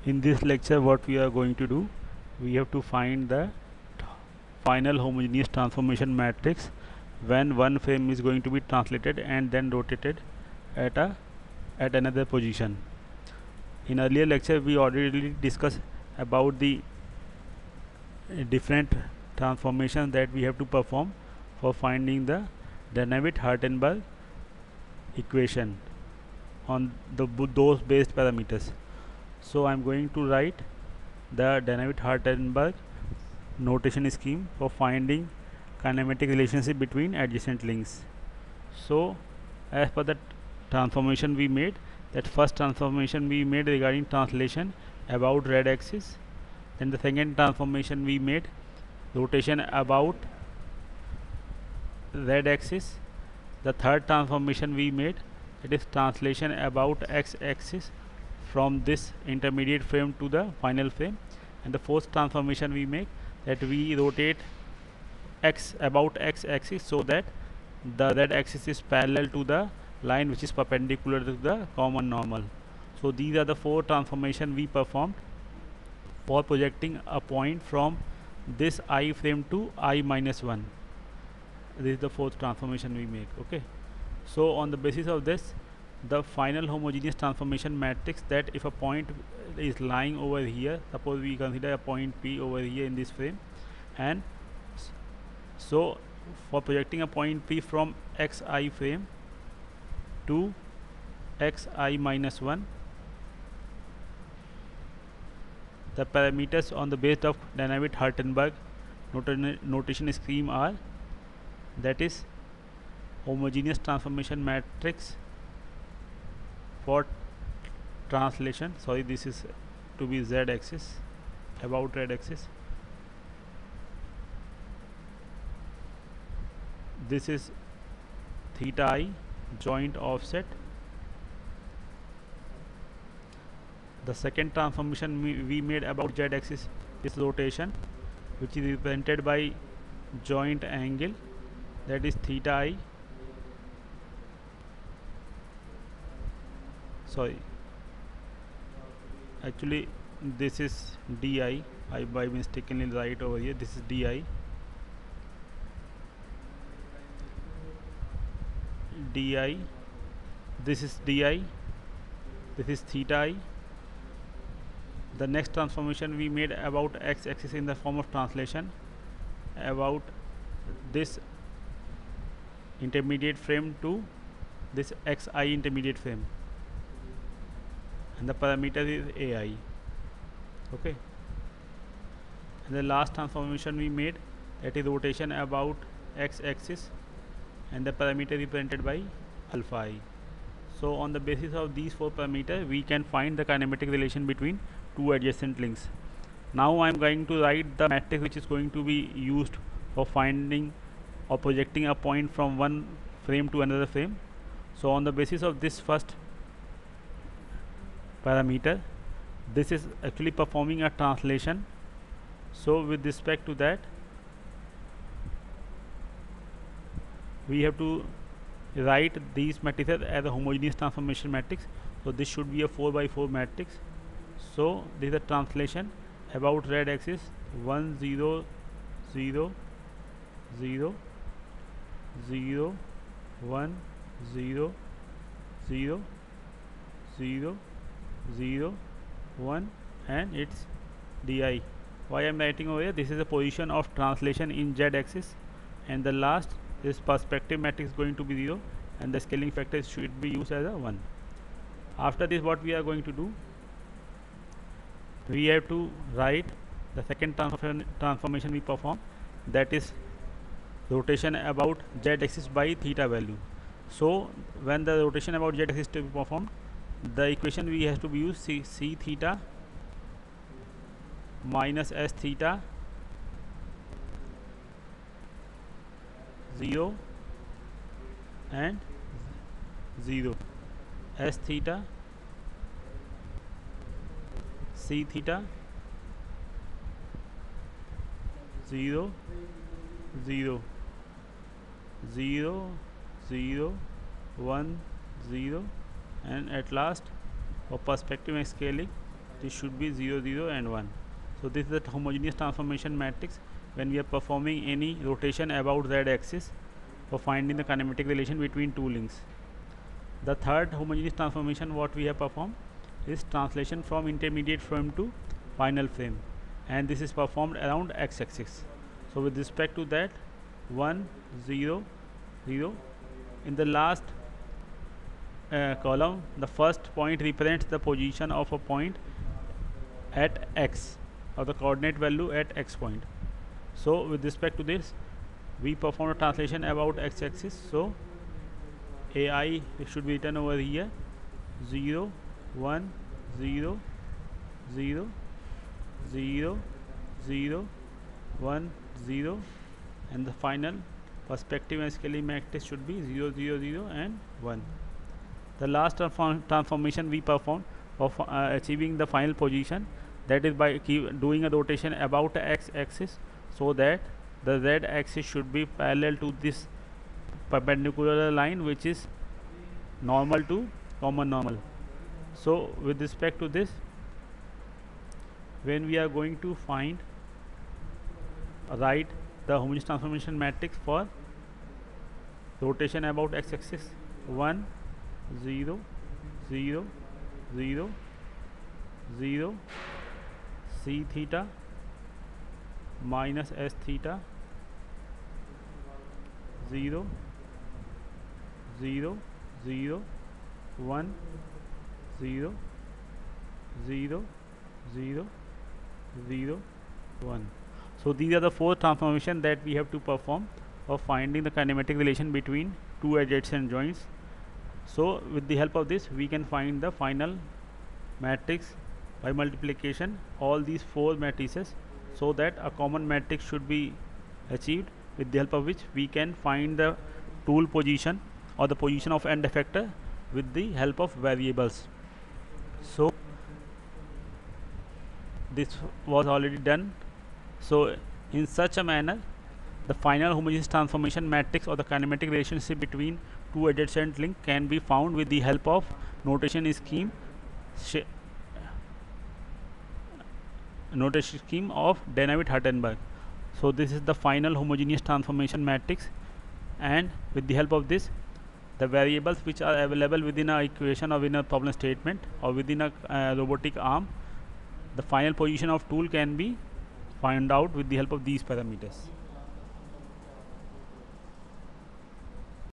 In this lecture, what we are going to do, we have to find the final homogeneous transformation matrix when one frame is going to be translated and then rotated at another position. In earlier lecture, we already discussed about the different transformations that we have to perform for finding the Dynavit-Hartenberg equation on those based parameters. So I'm going to write the Dynavit-Hartenberg notation scheme for finding kinematic relationship between adjacent links. So as per the transformation we made, that first transformation we made regarding translation about red axis, then the second transformation we made rotation about red axis, the third transformation we made, it is translation about x axis from this intermediate frame to the final frame, and the fourth transformation we make, that we rotate x about x axis so that the red axis is parallel to the line which is perpendicular to the common normal. So these are the four transformation we performed for projecting a point from this I frame to I minus 1. This is the fourth transformation we make. Okay, so on the basis of this, the final homogeneous transformation matrix, that if a point is lying over here, suppose we consider a point P over here in this frame, and so for projecting a point P from xi frame to xi minus 1, the parameters on the base of Dynavit-Hartenberg notation scheme are, that is homogeneous transformation matrix for translation, sorry, this is to be z axis about red axis, this is theta I joint offset. The second transformation we made about z axis is rotation, which is represented by joint angle, that is theta I, sorry, actually this is di, I by mistakenly write over here, this is di, this is di, this is theta I. The next transformation we made about x axis in the form of translation about this intermediate frame to this xi intermediate frame, and the parameter is ai. Okay, and the last transformation we made, that is rotation about x axis, and the parameter represented by alpha I. So on the basis of these four parameters, we can find the kinematic relation between two adjacent links. Now I am going to write the matrix which is going to be used for finding or projecting a point from one frame to another frame. So on the basis of this first parameter, this is actually performing a translation. So with respect to that, we have to write these matrices as a homogeneous transformation matrix. So this should be a 4 by 4 matrix. So this is a translation about red axis 1 0 0 0 0 1 0 0 0 0 1, and it's di. Why I am writing over here, this is the position of translation in z axis, and the last is perspective matrix going to be 0, and the scaling factor should be used as a 1. After this, what we are going to do, we have to write the second transformation we perform, that is rotation about z axis by theta value. So when the rotation about z axis to be performed, the equation we have to be used c theta minus s theta 0 and 0, s theta c theta 0 0 0 0 1 0, and at last for perspective and scaling this should be 0 0 and 1. So this is the homogeneous transformation matrix when we are performing any rotation about z axis for finding the kinematic relation between two links. The third homogeneous transformation what we have performed is translation from intermediate frame to final frame, and this is performed around x axis. So with respect to that, 1 0 0, in the last column the first point represents the position of a point at x, or the coordinate value at x point. So with respect to this, we perform a translation about x axis. So ai should be written over here 0 1 0 0 0 0 1 0, and the final perspective and scaling matrix should be 0 0 0 and 1. The last transformation we perform of achieving the final position, that is by doing a rotation about the x axis, so that the z axis should be parallel to this perpendicular line, which is normal to common normal. So with respect to this, when we are going to write the homogeneous transformation matrix for rotation about x axis, 1 0 0 0 0 c theta minus s theta 0 0 0 1 0 0 0 0 1. So these are the four transformations that we have to perform of finding the kinematic relation between two adjacent joints. So with the help of this, we can find the final matrix by multiplication all these four matrices, so that a common matrix should be achieved, with the help of which we can find the tool position or the position of end effector with the help of variables. So this was already done. So in such a manner, the final homogeneous transformation matrix or the kinematic relationship between two adjacent links can be found with the help of notation scheme of Dynavit-Hartenberg. So this is the final homogeneous transformation matrix, and with the help of this, the variables which are available within a equation or within a problem statement or within a robotic arm, the final position of tool can be found out with the help of these parameters.